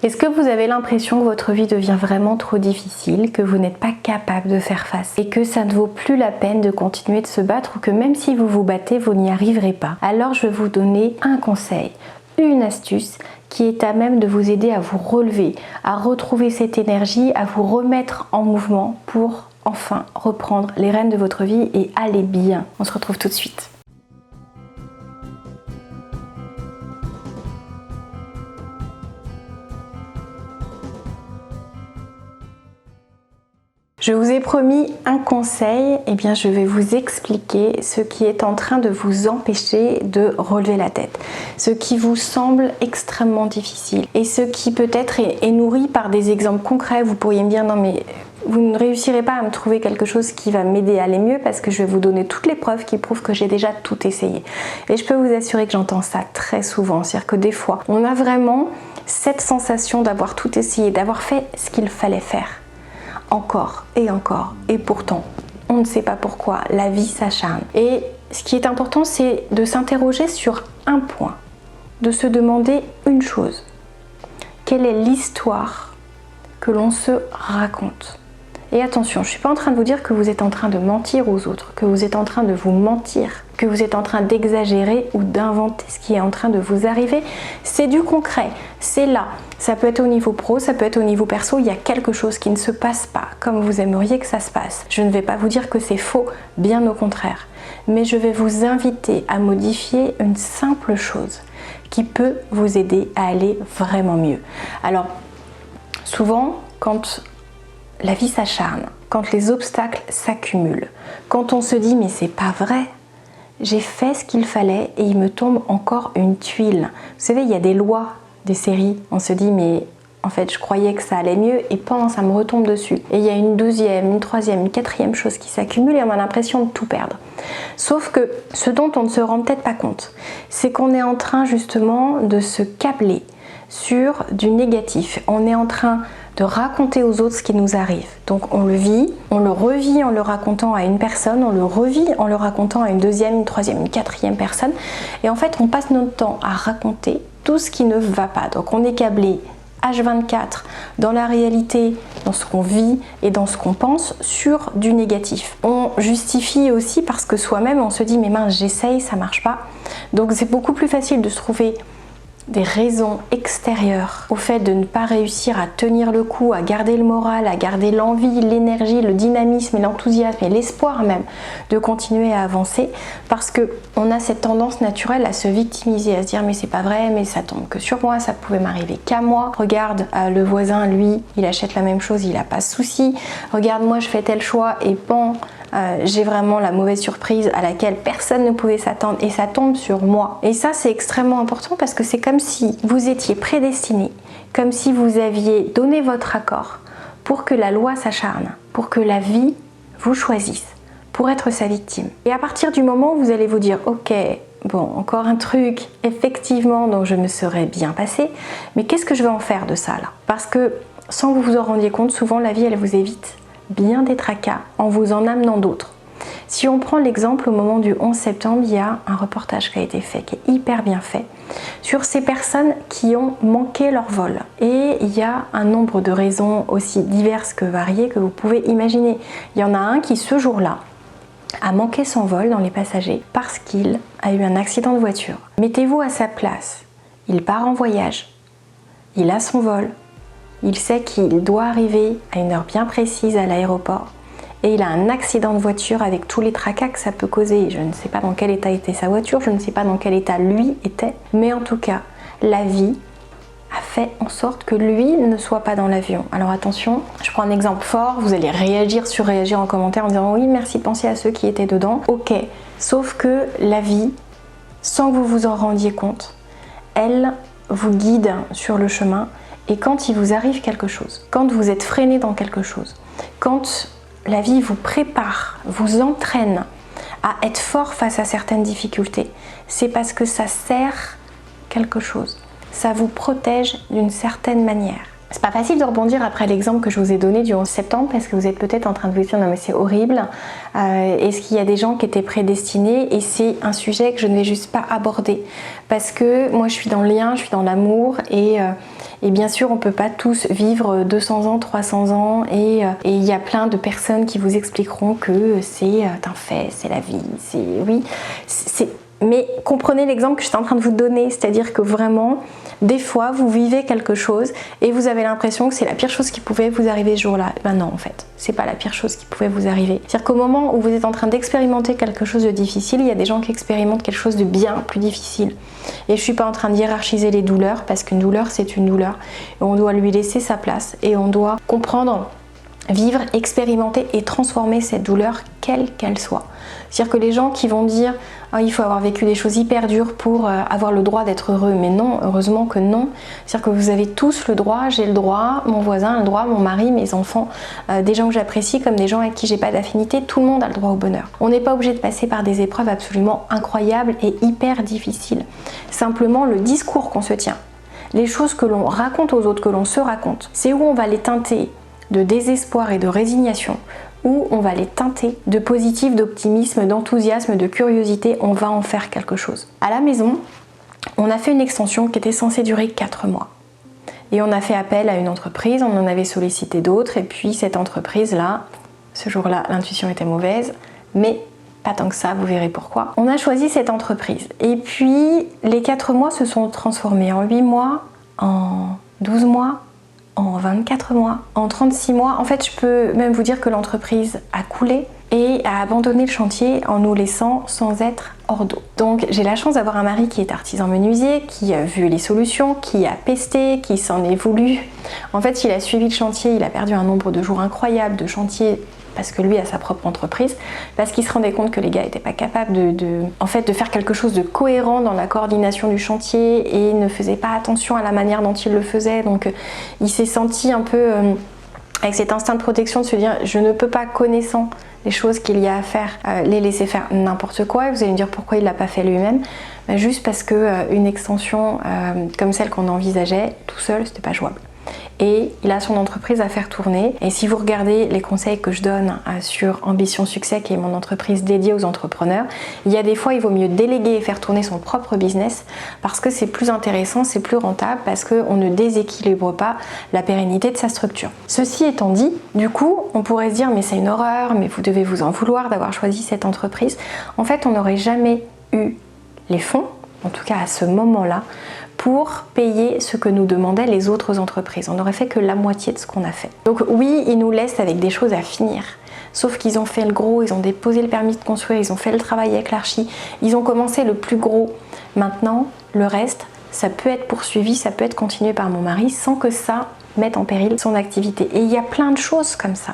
Est-ce que vous avez l'impression que votre vie devient vraiment trop difficile, que vous n'êtes pas capable de faire face et que ça ne vaut plus la peine de continuer de se battre ou que même si vous vous battez, vous n'y arriverez pas? Alors je vais vous donner un conseil, une astuce qui est à même de vous aider à vous relever, à retrouver cette énergie, à vous remettre en mouvement pour enfin reprendre les rênes de votre vie et aller bien. On se retrouve tout de suite. Je vous ai promis un conseil, et bien je vais vous expliquer ce qui est en train de vous empêcher de relever la tête, ce qui vous semble extrêmement difficile et ce qui peut-être est nourri par des exemples concrets. Vous pourriez me dire non mais vous ne réussirez pas à me trouver quelque chose qui va m'aider à aller mieux parce que je vais vous donner toutes les preuves qui prouvent que j'ai déjà tout essayé. Et je peux vous assurer que j'entends ça très souvent, c'est-à-dire que des fois on a vraiment cette sensation d'avoir tout essayé, d'avoir fait ce qu'il fallait faire. Encore, et pourtant, on ne sait pas pourquoi, la vie s'acharne. Et ce qui est important, c'est de s'interroger sur un point, de se demander une chose. Quelle est l'histoire que l'on se raconte? Et attention, je ne suis pas en train de vous dire que vous êtes en train de mentir aux autres, que vous êtes en train de vous mentir, que vous êtes en train d'exagérer ou d'inventer ce qui est en train de vous arriver. C'est du concret, c'est là. Ça peut être au niveau pro, ça peut être au niveau perso, il y a quelque chose qui ne se passe pas comme vous aimeriez que ça se passe. Je ne vais pas vous dire que c'est faux, bien au contraire. Mais je vais vous inviter à modifier une simple chose qui peut vous aider à aller vraiment mieux. Alors, souvent, quand la vie s'acharne, quand les obstacles s'accumulent, quand on se dit mais c'est pas vrai, j'ai fait ce qu'il fallait et il me tombe encore une tuile. Vous savez, il y a des lois des séries, on se dit mais en fait je croyais que ça allait mieux et ça me retombe dessus. Et il y a une deuxième, une troisième, une quatrième chose qui s'accumule et on a l'impression de tout perdre. Sauf que ce dont on ne se rend peut-être pas compte, c'est qu'on est en train justement de se câbler sur du négatif. On est en train de raconter aux autres ce qui nous arrive. Donc on le vit, on le revit en le racontant à une personne, on le revit en le racontant à une deuxième, une troisième, une quatrième personne. Et en fait, on passe notre temps à raconter tout ce qui ne va pas. Donc on est câblé H24 dans la réalité, dans ce qu'on vit et dans ce qu'on pense sur du négatif. On justifie aussi parce que soi-même, on se dit mais mince, j'essaye, ça marche pas. Donc c'est beaucoup plus facile de se trouver des raisons extérieures au fait de ne pas réussir à tenir le coup, à garder le moral, à garder l'envie, l'énergie, le dynamisme et l'enthousiasme et l'espoir même de continuer à avancer, parce que on a cette tendance naturelle à se victimiser, à se dire mais c'est pas vrai, mais ça tombe que sur moi, ça pouvait m'arriver qu'à moi. Regarde le voisin, lui, il achète la même chose, il a pas de souci. Regarde moi, je fais tel choix et bon, j'ai vraiment la mauvaise surprise à laquelle personne ne pouvait s'attendre et ça tombe sur moi. Et ça c'est extrêmement important parce que c'est comme si vous étiez prédestiné, comme si vous aviez donné votre accord pour que la loi s'acharne, pour que la vie vous choisisse, pour être sa victime. Et à partir du moment où vous allez vous dire ok, bon, encore un truc effectivement dont je me serais bien passé, mais qu'est-ce que je vais en faire de ça là? Parce que sans que vous vous en rendiez compte, souvent la vie elle vous évite bien des tracas en vous en amenant d'autres. Si on prend l'exemple au moment du 11 septembre, il y a un reportage qui a été fait, qui est hyper bien fait, sur ces personnes qui ont manqué leur vol. Et il y a un nombre de raisons aussi diverses que variées que vous pouvez imaginer. Il y en a un qui ce jour-là a manqué son vol dans les passagers parce qu'il a eu un accident de voiture. Mettez-vous à sa place, il part en voyage, il a son vol, il sait qu'il doit arriver à une heure bien précise à l'aéroport et il a un accident de voiture avec tous les tracas que ça peut causer. Je ne sais pas dans quel état était sa voiture, je ne sais pas dans quel état lui était, mais en tout cas, la vie a fait en sorte que lui ne soit pas dans l'avion. Alors attention, je prends un exemple fort, vous allez surréagir en commentaire en disant oui, merci de penser à ceux qui étaient dedans. Ok, sauf que la vie, sans que vous vous en rendiez compte, elle vous guide sur le chemin. Et quand il vous arrive quelque chose, quand vous êtes freiné dans quelque chose, quand la vie vous prépare, vous entraîne à être fort face à certaines difficultés, c'est parce que ça sert quelque chose. Ça vous protège d'une certaine manière. C'est pas facile de rebondir après l'exemple que je vous ai donné du 11 septembre parce que vous êtes peut-être en train de vous dire non mais c'est horrible, est-ce qu'il y a des gens qui étaient prédestinés? Et c'est un sujet que je ne vais juste pas aborder parce que moi je suis dans le lien, je suis dans l'amour et bien sûr on peut pas tous vivre 200 ans, 300 ans et il y a plein de personnes qui vous expliqueront que c'est un fait, c'est la vie, mais comprenez l'exemple que je suis en train de vous donner, c'est-à-dire que vraiment, des fois, vous vivez quelque chose et vous avez l'impression que c'est la pire chose qui pouvait vous arriver ce jour-là. Ben non, en fait, c'est pas la pire chose qui pouvait vous arriver. C'est-à-dire qu'au moment où vous êtes en train d'expérimenter quelque chose de difficile, il y a des gens qui expérimentent quelque chose de bien plus difficile. Et je suis pas en train de hiérarchiser les douleurs, parce qu'une douleur, c'est une douleur. Et on doit lui laisser sa place et on doit comprendre, vivre, expérimenter et transformer cette douleur, quelle qu'elle soit. C'est-à-dire que les gens qui vont dire oh, il faut avoir vécu des choses hyper dures pour avoir le droit d'être heureux, mais non, heureusement que non. C'est-à-dire que vous avez tous le droit, j'ai le droit, mon voisin a le droit, mon mari, mes enfants, des gens que j'apprécie comme des gens avec qui j'ai pas d'affinité, tout le monde a le droit au bonheur. On n'est pas obligé de passer par des épreuves absolument incroyables et hyper difficiles. Simplement le discours qu'on se tient, les choses que l'on raconte aux autres, que l'on se raconte, c'est où on va les teinter de désespoir et de résignation, où on va les teinter de positif, d'optimisme, d'enthousiasme, de curiosité, on va en faire quelque chose. À la maison, on a fait une extension qui était censée durer 4 mois. Et on a fait appel à une entreprise, on en avait sollicité d'autres, et puis cette entreprise-là, ce jour-là, l'intuition était mauvaise, mais pas tant que ça, vous verrez pourquoi. On a choisi cette entreprise. Et puis, les 4 mois se sont transformés en 8 mois, en 12 mois, en 24 mois, en 36 mois. En fait, je peux même vous dire que l'entreprise a coulé et a abandonné le chantier en nous laissant sans être hors d'eau. Donc j'ai la chance d'avoir un mari qui est artisan menuisier, qui a vu les solutions, qui a pesté, qui s'en est voulu. En fait, il a suivi le chantier, il a perdu un nombre de jours incroyable de chantier parce que lui a sa propre entreprise, parce qu'il se rendait compte que les gars n'étaient pas capables de faire quelque chose de cohérent dans la coordination du chantier et ne faisaient pas attention à la manière dont ils le faisaient. Donc il s'est senti un peu avec cet instinct de protection de se dire je ne peux pas, connaissant les choses qu'il y a à faire, les laisser faire n'importe quoi. Et vous allez me dire pourquoi il l'a pas fait lui-même. Juste parce que une extension comme celle qu'on envisageait tout seul, c'était pas jouable. Et il a son entreprise à faire tourner. Et si vous regardez les conseils que je donne sur Ambition Succès, qui est mon entreprise dédiée aux entrepreneurs, il y a des fois il vaut mieux déléguer et faire tourner son propre business parce que c'est plus intéressant, c'est plus rentable, parce qu'on ne déséquilibre pas la pérennité de sa structure. Ceci étant dit, du coup, on pourrait se dire mais c'est une horreur, mais vous devez vous en vouloir d'avoir choisi cette entreprise. En fait, on n'aurait jamais eu les fonds, en tout cas à ce moment-là, pour payer ce que nous demandaient les autres entreprises. On n'aurait fait que la moitié de ce qu'on a fait. Donc oui, ils nous laissent avec des choses à finir. Sauf qu'ils ont fait le gros, ils ont déposé le permis de construire, ils ont fait le travail avec l'archi, ils ont commencé le plus gros. Maintenant, le reste, ça peut être poursuivi, ça peut être continué par mon mari sans que ça mette en péril son activité. Et il y a plein de choses comme ça.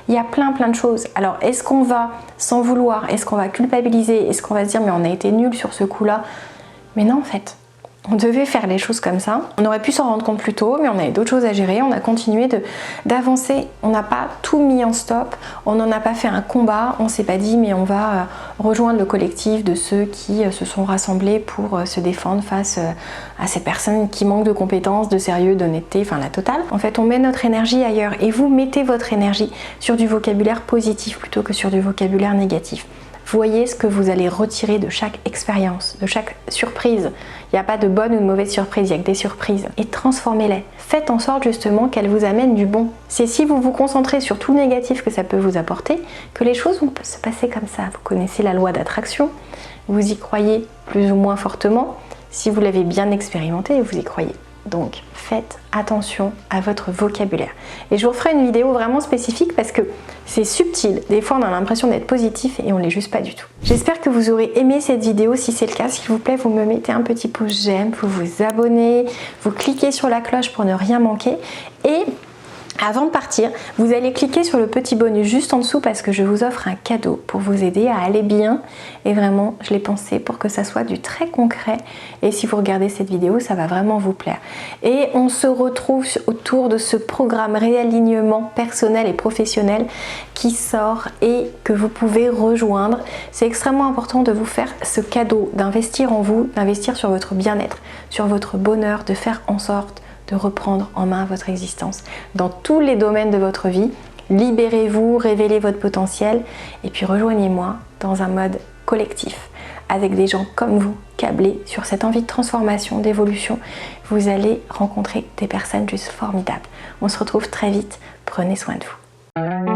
Il y a plein de choses. Alors, est-ce qu'on va s'en vouloir? Est-ce qu'on va culpabiliser? Est-ce qu'on va se dire mais on a été nuls sur ce coup-là? Mais non, en fait. On devait faire les choses comme ça. On aurait pu s'en rendre compte plus tôt, mais on avait d'autres choses à gérer. On a continué d'avancer. On n'a pas tout mis en stop. On n'en a pas fait un combat. On s'est pas dit, mais on va rejoindre le collectif de ceux qui se sont rassemblés pour se défendre face à ces personnes qui manquent de compétences, de sérieux, d'honnêteté, enfin la totale. En fait, on met notre énergie ailleurs. Et vous mettez votre énergie sur du vocabulaire positif plutôt que sur du vocabulaire négatif. Voyez ce que vous allez retirer de chaque expérience, de chaque surprise. Il n'y a pas de bonne ou de mauvaise surprise, il n'y a que des surprises. Et transformez-les. Faites en sorte justement qu'elles vous amènent du bon. C'est si vous vous concentrez sur tout le négatif que ça peut vous apporter, que les choses vont se passer comme ça. Vous connaissez la loi d'attraction, vous y croyez plus ou moins fortement. Si vous l'avez bien expérimenté, vous y croyez. Donc faites attention à votre vocabulaire. Et je vous referai une vidéo vraiment spécifique parce que c'est subtil. Des fois on a l'impression d'être positif et on l'est juste pas du tout. J'espère que vous aurez aimé cette vidéo. Si c'est le cas, s'il vous plaît, vous me mettez un petit pouce j'aime, vous vous abonnez, vous cliquez sur la cloche pour ne rien manquer. Et avant de partir, vous allez cliquer sur le petit bonus juste en dessous parce que je vous offre un cadeau pour vous aider à aller bien. Et vraiment, je l'ai pensé pour que ça soit du très concret. Et si vous regardez cette vidéo, ça va vraiment vous plaire. Et on se retrouve autour de ce programme réalignement personnel et professionnel qui sort et que vous pouvez rejoindre. C'est extrêmement important de vous faire ce cadeau, d'investir en vous, d'investir sur votre bien-être, sur votre bonheur, de faire en sorte de reprendre en main votre existence dans tous les domaines de votre vie. Libérez-vous, révélez votre potentiel et puis rejoignez-moi dans un mode collectif avec des gens comme vous, câblés sur cette envie de transformation, d'évolution. Vous allez rencontrer des personnes juste formidables. On se retrouve très vite. Prenez soin de vous.